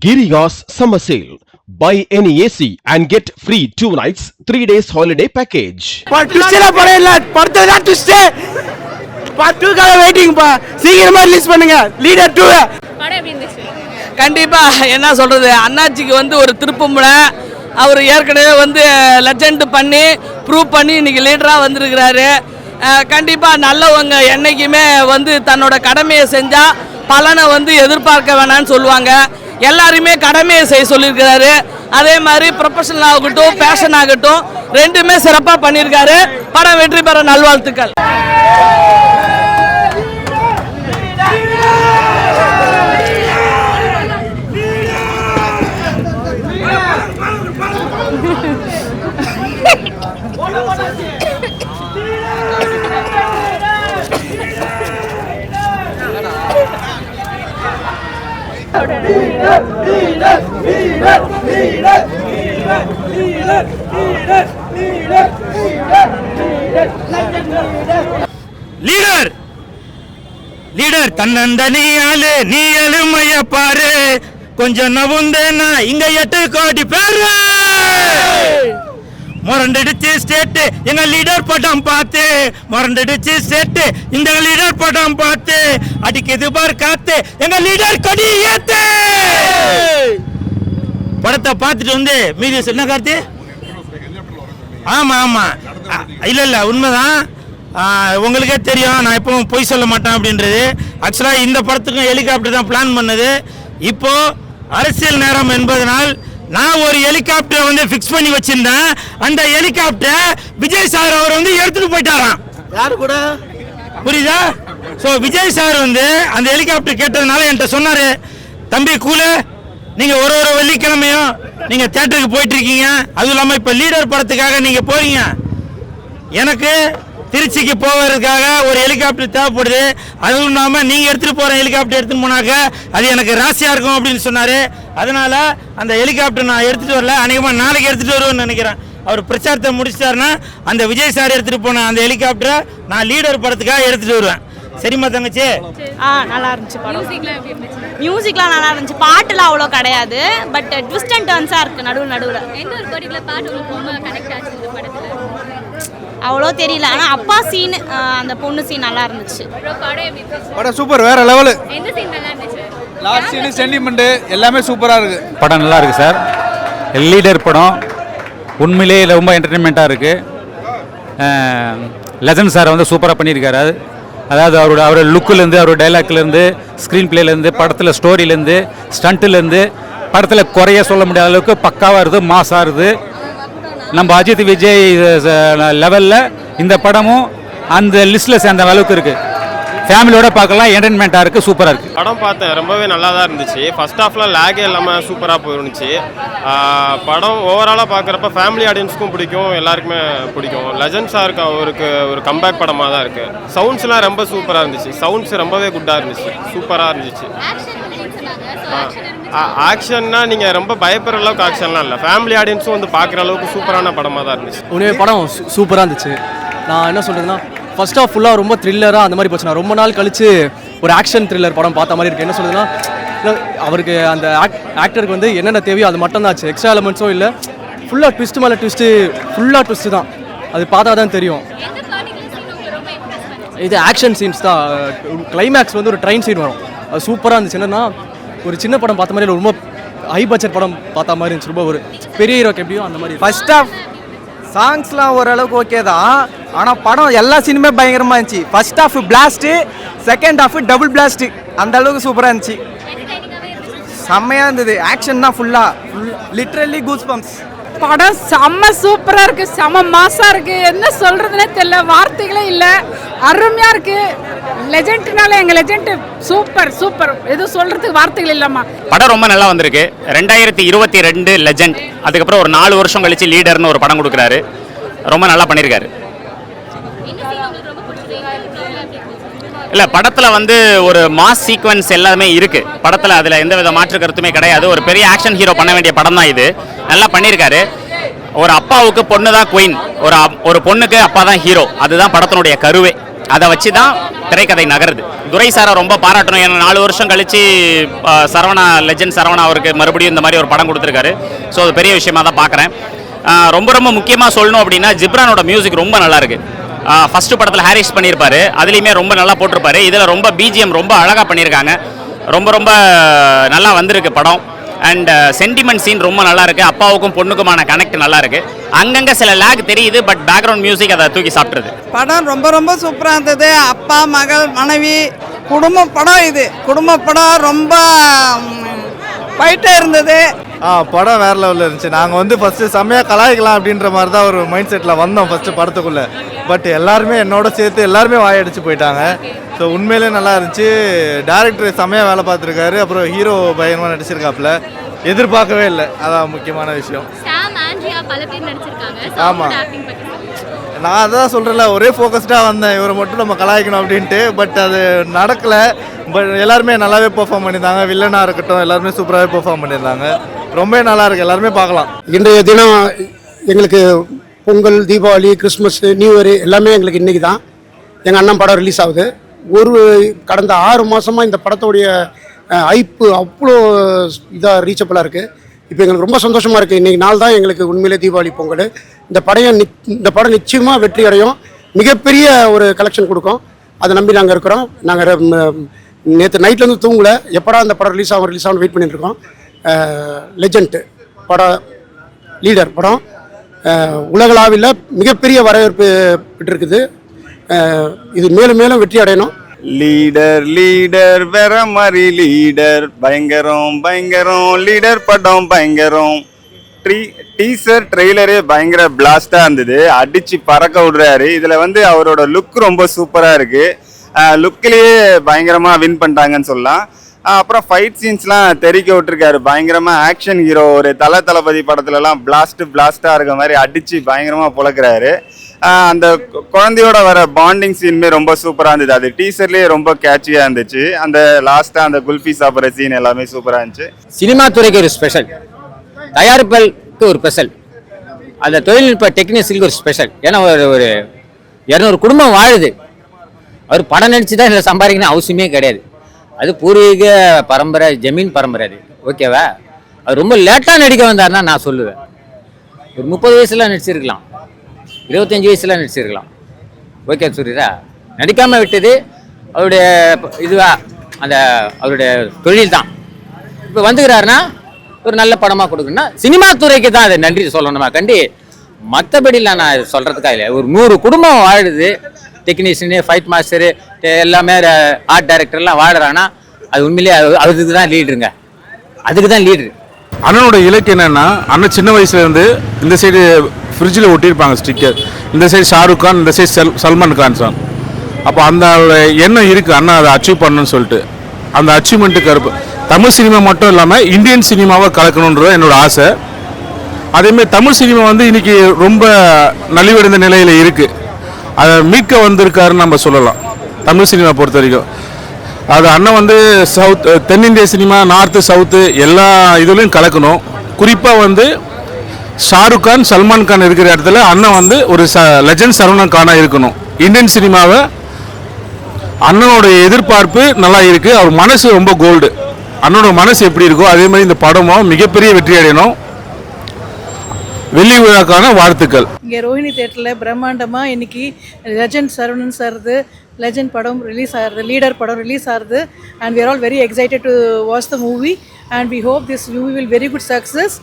Giriya's summer sale. Buy any AC and get free 2 nights, 3 days holiday package. Part 2 காக waiting பா. சீக்கிரமா release பண்ணுங்க leader 2. படம் எப்படி இருந்துச்சு? கண்டிப்பா என்ன சொல்றது, அண்ணாச்சிக்கு வந்து ஒரு திருப்பமுனை. அவர் ஏற்கனவே வந்து லெஜெண்ட் பண்ணி ப்ரூவ் பண்ணி இன்னைக்கு லீடரா வந்திருக்கிறாரு. கண்டிப்பா நல்லவங்க என்னைக்குமே வந்து தன்னோட கடமையை செஞ்சா பலனை வந்து எதிர்பார்க்க வேணாம்னு சொல்லுவாங்க. எல்லாருமே கடமையை செய்ய சொல்லியிருக்கிறாரு. அதே மாதிரி ப்ரொஃபஷனல் ஆகட்டும் பேஷன் ஆகட்டும் ரெண்டுமே சிறப்பாக பண்ணியிருக்காரு. படம் வெற்றி பெற நல்வாழ்த்துக்கள். லீடர் லீடர் தன்னந்தனியாளு நீ எழுமைய பாரு, கொஞ்சம் நவுந்தேனா இங்க 8 கோடி பேரு. முரண்டடிச்சு ஸ்டேட் எங்க லீடர் படம் பார்த்து, முரண்டடிச்சு ஸ்டேட் இந்த லீடர் படம் பார்த்து, அடிக்குது பார் காத்து எங்க லீடர் கொடி ஏத்து. படத்தை பார்த்துட்டு வந்து மீதி என்ன கார்த்தி? ஆமா ஆமா இல்ல உண்மைதான். உங்களுக்கே தெரியும் நான் எப்பவும் பொய் சொல்ல மாட்டேன் அப்படின்றது. ஆக்சுவலாக இந்த படத்துக்கும் ஹெலிகாப்டர் தான் பிளான் பண்ணது. இப்போ அரசியல் நேரம் என்பதனால் நான் ஒரு ஹெலிகாப்டர் வந்து ஃபிக்ஸ் பண்ணி வச்சிருந்தேன். அந்த ஹெலிகாப்டர் விஜய் சார் அவர் வந்து எடுத்துட்டு போயிட்டாராம். யாரு கூட புரியுதா? ஸோ விஜய் சார் வந்து அந்த ஹெலிகாப்டர் கேட்டதுனால என்கிட்ட சொன்னாரு, தம்பி கூலு நீங்க ஒரு வெள்ளிக்கிழமையும் நீங்க தியேட்டருக்கு போயிட்டு இருக்கீங்க, அதுவும் இல்லாமல் இப்போ லீடர் படத்துக்காக நீங்க போறீங்க, எனக்கு திருச்சிக்கு போவதற்காக ஒரு ஹெலிகாப்டர் தேவைப்படுது, அதுவும் இல்லாமல் நீங்கள் எடுத்துகிட்டு போகிற ஹெலிகாப்டர் எடுத்துன்னு போனாக்க அது எனக்கு ராசியாக இருக்கும் அப்படின்னு சொன்னார். அதனால் அந்த ஹெலிகாப்டர் நான் எடுத்துகிட்டு வரல, அநேகமாக நாளைக்கு எடுத்துகிட்டு வருவேன்னு நினைக்கிறேன். அவர் பிரச்சாரத்தை முடிச்சிட்டாருன்னா அந்த விஜய் சார் எடுத்துகிட்டு போன அந்த ஹெலிகாப்டரை நான் லீடர் படத்துக்காக எடுத்துகிட்டு வருவேன். சரிம்மா தங்கச்சி? நல்லா இருந்துச்சு படம். மியூசிக்லாம் நல்லா இருந்துச்சு. பாட்டுலாம் அவ்வளோ கிடையாது, பட் ட்விஸ்ட் அண்ட் டர்ன்ஸாக இருக்குது நடுவில். எந்த ஒரு பர்டிகுலர் பாட்டு உங்களுக்கு ரொம்ப கனெக்ட் ஆச்சு இந்த படத்தில்? அவ்வளோ தெரியல, ஆனால் அப்பா சீன் அந்த பொண்ணு சீன் நல்லா இருந்துச்சு. படம் சூப்பர், வேற லெவலு. எந்த சீன் நல்லா இருந்துச்சு? லாஸ்ட் சீன் சென்டிமெண்ட் எல்லாமே சூப்பராக இருக்கு. படம் நல்லா இருக்கு சார். லீடர் படம் உண்மையிலேயே ரொம்ப என்டர்டெயின்மெண்ட்டாக இருக்குது. லெஜண்ட் சார் வந்து சூப்பராக பண்ணியிருக்காரு. அதாவது அவரோட லுக்கிலேருந்து, அவரோட டைலாக்லேருந்து, ஸ்க்ரீன் பிளேலேருந்து, படத்தில் ஸ்டோரியிலேருந்து, ஸ்டண்ட்டுலேருந்து படத்தில் குறைய சொல்ல முடியாத அளவுக்கு பக்காவாக இருக்குது, மாசாக இருக்குது. நம்ம அஜித் விஜய் லெவலில் இந்த படமும் அந்த லிஸ்ட்டில் சேர்ந்த அளவுக்கு இருக்குது. ஃபேமிலியோட பார்க்கலாம், என்டர்டெயின்மெண்ட்டாக இருக்குது, சூப்பராக இருக்குது. படம் பார்த்தேன், ரொம்பவே நல்லா தான் இருந்துச்சு. ஃபர்ஸ்ட் ஹாஃப்லாம் லேகே இல்லாமல் சூப்பராக போயிருந்துச்சு. படம் ஓவராலாக பார்க்குறப்ப ஃபேமிலி ஆடியன்ஸுக்கும் பிடிக்கும், எல்லாருக்குமே பிடிக்கும். லெஜண்ட் சாருக்கு அவருக்கு ஒரு கம்பேக் படமாக தான் இருக்குது. சவுண்ட்ஸ்லாம் ரொம்ப சூப்பராக இருந்துச்சு. சவுண்ட்ஸ் ரொம்பவே குட்டாக இருந்துச்சு, சூப்பராக இருந்துச்சு. ஆக்ஷன்னா நீங்கள் ரொம்ப பயப்படுற அளவுக்கு ஆக்ஷன்லாம் இல்லை, ஃபேமிலி ஆடியன்ஸும் வந்து பார்க்குற அளவுக்கு சூப்பரான படமாக தான் இருந்துச்சு. உண்மையாக படம் சூப்பராக இருந்துச்சு. நான் என்ன சொல்கிறதுன்னா, ஃபர்ஸ்ட் ஆஃப் ஃபுல்லாக ரொம்ப த்ரில்லராக அந்த மாதிரி போச்சு. நான் ரொம்ப நாள் கழிச்சு ஒரு ஆக்ஷன் த்ரில்லர் படம் பார்த்த மாதிரி இருக்குது. என்ன சொல்கிறதுன்னா, அவருக்கு அந்த ஆக்டருக்கு வந்து என்னென்ன தேவையோ அது மட்டும் தான் ஆச்சு. எக்ஸ்ட்ரா எலமெண்ட்ஸும் இல்லை, ஃபுல்லாக ட்விஸ்ட்டு மேலே ட்விஸ்ட்டு, ஃபுல்லாக ட்விஸ்ட்டு தான். அது பார்த்தா தான் தெரியும். இது ஆக்ஷன் சீன்ஸ் தான். கிளைமேக்ஸ் வந்து ஒரு ட்ரெயின் சீன் வரும், அது சூப்பராக இருந்துச்சு. என்னென்னா ஒரு சின்ன படம் பார்த்த மாதிரி, ரொம்ப ஹை பட்ஜெட் படம் பார்த்த மாதிரி இருந்துச்சு. ரொம்ப ஒரு பெரிய ஹீரோக்கு எப்படியோ அந்த மாதிரி. ஃபர்ஸ்ட் ஆஃப் சாங்ஸ்லாம் ஓரளவுக்கு ஓகே தான், ஆனால் படம் எல்லா சீனுமே பயங்கரமாக இருந்துச்சு. First half blast, second half double blast, அந்த அளவுக்கு சூப்பராக இருந்துச்சு. செம்மையாக இருந்தது. ஆக்ஷன் தான் ஃபுல்லாக லிட்ரலி கூஸ் பம்ப்ஸ். படம் செம்ம சூப்பராக இருக்குது, செம்ம மாசாக இருக்குது. என்ன சொல்கிறதுனே தெரியல, வார்த்தைகளே இல்லை, அருமையாக இருக்குது. லெஜெண்ட்னால எங்கள் லெஜெண்ட் சூப்பர் சூப்பர், எதுவும் சொல்கிறதுக்கு வார்த்தைகள் இல்லைம்மா. படம் ரொம்ப நல்லா வந்திருக்கு. 2022 லெஜெண்ட், அதுக்கப்புறம் ஒரு 4 வருஷம் கழிச்சு லீடர்னு ஒரு படம் கொடுக்குறாரு. ரொம்ப நல்லா பண்ணியிருக்காரு. இல்லை படத்தில் வந்து ஒரு மாஸ் சீக்வன்ஸ் எல்லாமே இருக்குது படத்தில், அதில் எந்த வித மாற்று கருத்துமே கிடையாது. ஒரு பெரிய ஆக்ஷன் ஹீரோ பண்ண வேண்டிய படம் தான் இது. நல்லா பண்ணியிருக்காரு. ஒரு அப்பாவுக்கு பொண்ணு தான் குயின், ஒரு பொண்ணுக்கு அப்பா தான் ஹீரோ, அதுதான் படத்தினுடைய கருவே. அதை வச்சு தான் திரைக்கதை நகருது. துரை சாரை ரொம்ப பாராட்டணும். ஏன்னா 4 வருஷம் கழிச்சு சரவணா லெஜெண்ட் சரவணா அவருக்கு மறுபடியும் இந்த மாதிரி ஒரு படம் கொடுத்துருக்காரு. ஸோ அது பெரிய விஷயமா தான் பார்க்குறேன். ரொம்ப ரொம்ப முக்கியமாக சொல்லணும் அப்படின்னா ஜிப்ரானோட மியூசிக் ரொம்ப நல்லா இருக்கு. ஃபர்ஸ்ட் படத்தில் ஹாரிஸ் பண்ணியிருப்பாரு, அதுலேயுமே ரொம்ப நல்லா போட்டிருப்பாரு. இதில் ரொம்ப பிஜிஎம் ரொம்ப அழகாக பண்ணியிருக்காங்க. ரொம்ப ரொம்ப நல்லா வந்திருக்கு படம். அண்ட் சென்டிமெண்ட் சீன் ரொம்ப நல்லா இருக்கு. அப்பாவுக்கும் பொண்ணுக்குமான கனெக்ட் நல்லா இருக்கு. அங்கங்க சில லேக் தெரியுது, பட் பேக்ரவுண்ட் மியூசிக் அதை தூக்கி சாப்பிட்ருது. படம் ரொம்ப ரொம்ப சூப்பராக இருந்தது. அப்பா மகள் மனைவி குடும்ப படம், இது குடும்ப படம், ரொம்ப ஃபைட்டாக இருந்தது. படம் வேறு லெவலில் இருந்துச்சு. நாங்கள் வந்து ஃபஸ்ட்டு செம்மையாக கலாய்க்கலாம் அப்படின்ற மாதிரி தான் ஒரு மைண்ட் செட்டில் வந்தோம் ஃபஸ்ட்டு படத்துக்குள்ளே. பட் எல்லாருமே என்னோட சேர்த்து எல்லாருமே வாயடிச்சு போயிட்டாங்க. ஸோ உண்மையிலே நல்லா இருந்துச்சு. டேரக்டர் செம்மையாக வேலை பார்த்துருக்காரு. அப்புறம் ஹீரோ பயங்கரமாக நடிச்சிருக்காப்புல. எதிர்பார்க்கவே இல்லை, அதான் முக்கியமான விஷயம். ஆமாம், நான் அதான் சொல்கிறேன்ல, ஒரே ஃபோக்கஸ்டாக வந்தேன் இவரை மட்டும் நம்ம கலாய்க்கணும் அப்படின்ட்டு. பட் அது நடக்கலை. பட் எல்லாருமே நல்லாவே பெர்ஃபார்ம் பண்ணியிருந்தாங்க. வில்லனாக இருக்கட்டும் எல்லாருமே சூப்பராகவே பெர்ஃபார்ம் பண்ணியிருந்தாங்க. ரொம்ப நல்லா இருக்குது, எல்லாருமே பார்க்கலாம். இன்றைய தினம் எங்களுக்கு Pongal, Deepavali, Christmas, new year எல்லாமே எங்களுக்கு இன்றைக்கி தான் எங்கள் அண்ணன் படம் ரிலீஸ் ஆகுது. கடந்த 6 மாதமாக இந்த படத்தோடைய ஐப்பு அவ்வளோ இதாக ரீச்சபிளாக இருக்குது. இப்போ எங்களுக்கு ரொம்ப சந்தோஷமாக இருக்குது. இன்றைக்கி நாள் தான் எங்களுக்கு உண்மையிலே தீபாவளி, பொங்கல். இந்த படம் நிச்சயமாக வெற்றி அடையும். மிகப்பெரிய ஒரு கலெக்ஷன் கொடுக்கும். அதை நம்பி நாங்கள் இருக்கிறோம். நாங்கள் நேற்று நைட்லேருந்து தூங்கலை. எப்படா அந்த படம் ரிலீஸ் ஆகும் வெயிட் பண்ணிட்டுருக்கோம். லெஜெண்ட் படம், லீடர் படம் உலகளாவில் மிகப்பெரிய வரவேற்பு பெற்றிருக்குது. இது மேலும் மேலும் வெற்றி அடையணும். லீடர் வேற மாதிரி லீடர் பயங்கரம் பயங்கரம் லீடர் படம் பயங்கரம். டீசர் ட்ரெய்லரே பயங்கர பிளாஸ்டா இருந்தது. அடிச்சு பறக்க விடுறாரு. இதுல வந்து அவரோட லுக் ரொம்ப சூப்பரா இருக்கு. லுக்லயே பயங்கரமா வின் பண்ணிட்டாங்கன்னு சொல்லலாம். அப்புறம் ஃபைட் சீன்ஸ்லாம் தெரிக்க விட்டுருக்காரு. பயங்கரமாக ஆக்ஷன் ஹீரோ. ஒரு தளபதி படத்துலலாம் பிளாஸ்டாக இருக்க மாதிரி அடித்து பயங்கரமாக புழக்கிறாரு. அந்த குழந்தையோட வர பாண்டிங் சீனுமே ரொம்ப சூப்பராக இருந்தது. அது டீசர்லேயே ரொம்ப கேட்சியாக இருந்துச்சு. அந்த லாஸ்ட்டாக அந்த குல்ஃபி சாப்பிட்ற சீன் எல்லாமே சூப்பராக இருந்துச்சு. சினிமா துறைக்கு ஒரு ஸ்பெஷல், தயாரிப்புக்கு ஒரு ஸ்பெஷல், அந்த தொழில்நுட்ப டெக்னீஷியனுக்கு ஒரு ஸ்பெஷல். ஏன்னா ஒரு 200 குடும்பம் வாழுது. அவர் படம் நடிச்சு தான் இதில் சம்பாதிக்கணும் அவசியமே கிடையாது. அது பூர்வீக பரம்பரை, ஜமீன் பரம்பரை. அது ஓகேவா? அது ரொம்ப லேட்டாக நடிக்க வந்தார்னா நான் சொல்லுவேன். ஒரு 30 வயசுல நடிச்சிருக்கலாம், 25 வயசுல நடிச்சிருக்கலாம். ஓகே சொல்றீரா? நடிக்காமல் விட்டது அவருடைய இதுவா, அந்த அவருடைய தொழில் தான். இப்போ வந்துக்கிறாருன்னா ஒரு நல்ல படமாக கொடுக்கணும்னா சினிமா துறைக்கு தான் அதை நன்றி சொல்லணுமா கண்டி. மற்றபடிலாம் நான் சொல்கிறதுக்காக இல்லை. ஒரு 100 குடும்பம் வாழுது. டெக்னீஷியனு, ஃபைட் மாஸ்டரு எல்லாமே, ஆர்ட் டைரக்டர்லாம் வாடுறான்னா அது உண்மையிலேயே அதுக்கு தான் லீடருங்க. அதுக்கு தான் லீடரு. அண்ணனோட இலக்கு என்னன்னா, அண்ணன் சின்ன வயசுலேருந்து இந்த சைடு ஃப்ரிட்ஜில் ஒட்டியிருப்பாங்க ஸ்டிக்கர். இந்த சைடு ஷாருக் கான், இந்த சைடு சல்மான் கான் சார். அப்போ அந்த எண்ணம் இருக்குது அண்ணன் அதை அச்சீவ் பண்ணணும்னு சொல்லிட்டு. அந்த அச்சீவ்மெண்ட்டுக்கு தமிழ் சினிமா மட்டும் இல்லாமல் இந்தியன் சினிமாவை கலக்கணுன்றது என்னோட ஆசை. அதேமாதிரி தமிழ் சினிமா வந்து இன்னைக்கு ரொம்ப நலிவடைந்த நிலையில் இருக்குது. அதை மீட்க வந்திருக்காருன்னு நம்ம சொல்லலாம். தமிழ் சினிமா பொறுத்த வரைக்கும் அது அண்ணன் வந்து தென்னிந்திய சினிமா, நார்த்து, சவுத்து எல்லா இதுலையும் கலக்கணும். குறிப்பாக வந்து ஷாருக் கான், சல்மான் கான் இருக்கிற இடத்துல அண்ணன் வந்து ஒரு லெஜெண்ட் சரவணா கானாக இருக்கணும். இந்தியன் சினிமாவை அண்ணனோட எதிர்பார்ப்பு நல்லா இருக்குது. அவர் மனசு ரொம்ப கோல்டு. அண்ணனோட மனசு எப்படி இருக்கோ அதே மாதிரி இந்த படமும் மிகப்பெரிய வெற்றி அடையணும். வெள்ளி விழாக்கான வாழ்த்துக்கள். இங்கே ரோஹிணி தேட்டரில் பிரம்மாண்டமாக இன்னைக்கு லெஜெண்ட் சரவணன் சார்து லெஜெண்ட் படம் ரிலீஸ் ஆகுது, லீடர் படம் ரிலீஸ் ஆகுது. And we are all very excited to watch the movie and we hope this movie will very good success.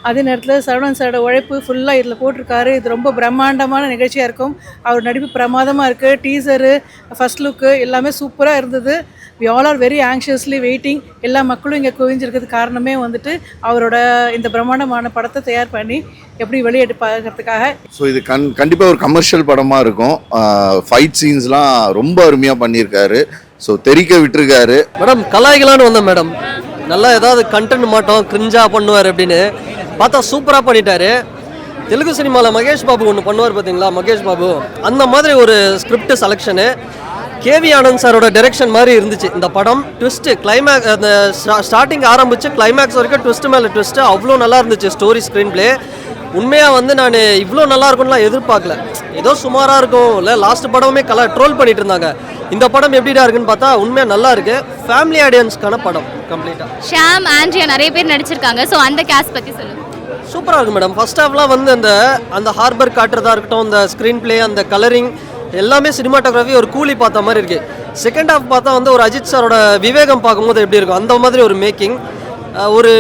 அதே நேரத்தில் சரவணன் சாரோட உழைப்பு ஃபுல்லாக இதில் போட்டிருக்காரு. இது ரொம்ப பிரம்மாண்டமான நிகழ்ச்சியாக இருக்கும். அவர் நடிப்பு பிரமாதமாக இருக்குது. டீசரு, ஃபர்ஸ்ட் லுக்கு எல்லாமே சூப்பராக இருந்தது. We all are very anxiously waiting. எல்லா மக்களும் இங்கே குவிஞ்சிருக்கிறதுக்கு காரணமே வந்துட்டு அவரோட இந்த பிரம்மாண்டமான படத்தை தயார் பண்ணி எப்படி வெளியெடுப்பாகிறதுக்காக. ஸோ இது கண்டிப்பாக ஒரு கமர்ஷியல் படமாக இருக்கும். ஃபைட் சீன்ஸ்லாம் ரொம்ப அருமையாக பண்ணியிருக்காரு. ஸோ தெரிக்க விட்டுருக்காரு. மேடம் கலாய்களான்னு வந்தேன் மேடம். நல்லா ஏதாவது கண்டென்ட் மாட்டோம் கிரிஞ்சா பண்ணுவார் அப்படின்னு பார்த்தா சூப்பராக பண்ணிட்டாரு. தெலுங்கு சினிமாவில் மகேஷ் பாபு ஒன்று பண்ணுவார் பார்த்தீங்களா, மகேஷ் பாபு அந்த மாதிரி ஒரு ஸ்கிரிப்ட் செலெக்ஷனு. கேவி ஆனந்த் சாரோட டைரக்ஷன் மாதிரி இருந்துச்சு இந்த படம். ட்விஸ்ட்டு, கிளைமேக்ஸ், அந்த ஸ்டார்டிங் ஆரம்பித்து கிளைமேக்ஸ் வரைக்கும் ட்விஸ்ட்டு மேலே ட்விஸ்ட்டு அவ்வளோ நல்லா இருந்துச்சு. ஸ்டோரி, ஸ்க்ரீன் பிளே உண்மையாக வந்து நான் இவ்வளோ நல்லா இருக்கும்லாம் எதிர்பார்க்கல. ஏதோ சுமாராக இருக்கும், இல்லை லாஸ்ட் படமே ட்ரோல் பண்ணிட்டு இருந்தாங்க. இந்த படம் எப்படிடா இருக்குன்னு பார்த்தா உண்மையாக நல்லா இருக்கு. ஃபேமிலி ஆடியன்ஸ்க்கான படம் கம்ப்ளீட்டாக. ஷாம், ஆண்ட்ரியா நிறைய பேர் நடிச்சிருக்காங்க. ஸோ அந்த கேஸ்ட் பற்றி சொல்லுங்கள். சூப்பராக இருக்கும் மேடம். ஃபர்ஸ்ட் ஹாஃப்லாம் வந்து அந்த ஹார்பர் காட்டுறதா இருக்கட்டும், அந்த ஸ்க்ரீன் பிளே, அந்த கலரிங் எல்லாமே சினிமாட்டோகிராஃபி ஒரு கூலி பார்த்த மாதிரி இருக்குது. செகண்ட் ஹாஃப் பார்த்தா வந்து ஒரு அஜித் சாரோட விவேகம் பார்க்கும்போது எப்படி இருக்கும் அந்த மாதிரி ஒரு மேக்கிங். ஒரு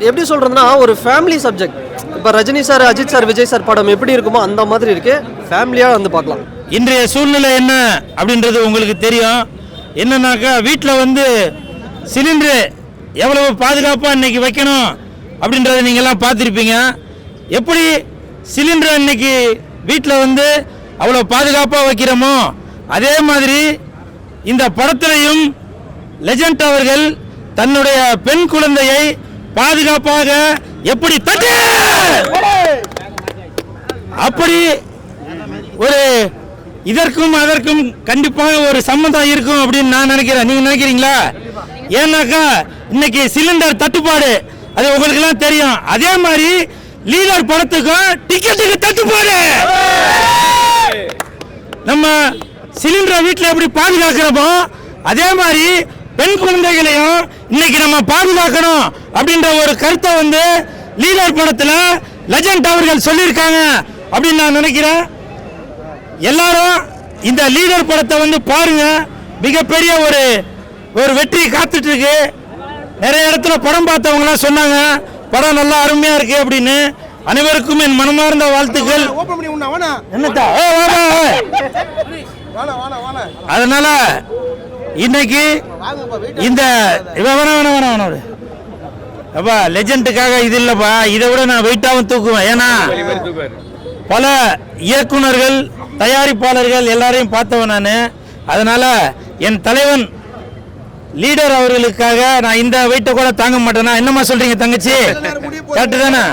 எப்படி சொல்கிறதுனா ஒரு ஃபேமிலி சப்ஜெக்ட். இப்போ Rajini sir, Ajith sir, Vijay sir படம் எப்படி இருக்குமோ அந்த மாதிரி இருக்குது. ஃபேமிலியாக வந்து பார்க்கலாம். இன்றைய சூழ்நிலை என்ன அப்படின்றது உங்களுக்கு தெரியும். என்னன்னாக்கா வீட்டில் வந்து சிலிண்டரு எவ்வளவு பாதுகாப்பாக இன்னைக்கு வைக்கணும் அப்படின்றத நீங்கள்லாம் பார்த்துருப்பீங்க. எப்படி சிலிண்டரை இன்னைக்கு வீட்டில் வந்து அவ்வளோ பாதுகாப்பாக வைக்கிறோமோ அதே மாதிரி இந்த படத்திலையும் லெஜண்ட் அவர்கள் தன்னுடைய பெண் குழந்தையை பாதுகாப்பாக எப்படி அப்படி ஒரு இதற்கும் அதற்கும் கண்டிப்பாக ஒரு சம்மந்தம் இருக்கும் அப்படின்னு நான் நினைக்கிறேன். நீங்க நினைக்கிறீங்களா? ஏன்னாக்கா இன்னைக்கு சிலிண்டர் தட்டுப்பாடு அது உங்களுக்கு எல்லாம் தெரியும். அதே மாதிரி லீடர் படத்துக்கும் டிக்கெட்டுக்கு தட்டுப்பாடு. நம்ம சிலிண்டரை வீட்டில் எப்படி பாதுகாக்கிறோமோ அதே மாதிரி பெண் குழந்தைகளையும் இன்னைக்கு நம்ம பாதுகாக்கணும் அப்படின்ற ஒரு கருத்தை வந்து லீடர் படத்தில் லெஜண்ட் அவர்கள் சொல்லியிருக்காங்க அப்படின்னு நான் நினைக்கிறேன். எல்லாரும் இந்த லீடர் படத்தை வந்து பாருங்க. மிகப்பெரிய ஒரு வெற்றி காத்துட்டு இருக்கு. நிறைய இடத்துல படம் பார்த்தவங்களாம் சொன்னாங்க படம் நல்லா அருமையா இருக்கு அப்படின்னு. அனைவருக்கும் என் மனமார்ந்த வாழ்த்துக்கள். என்னத்தா அதனால இன்னைக்கு இந்த அப்பா லெஜண்டுக்காக இது இல்லப்பா, இதை விட நான் வெயிட்டாவும் தூக்குவேன். ஏன்னா பல இயக்குனர்கள், தயாரிப்பாளர்கள் எல்லாரையும் பார்த்தவன் நான். அதனால என் தலைவன் லீடர் அவர்களுக்காக நான் இந்த வெயிட்டை கூட தாங்க மாட்டேனா? என்னமா சொல்றீங்க தங்கச்சி? கரெக்டு தானே?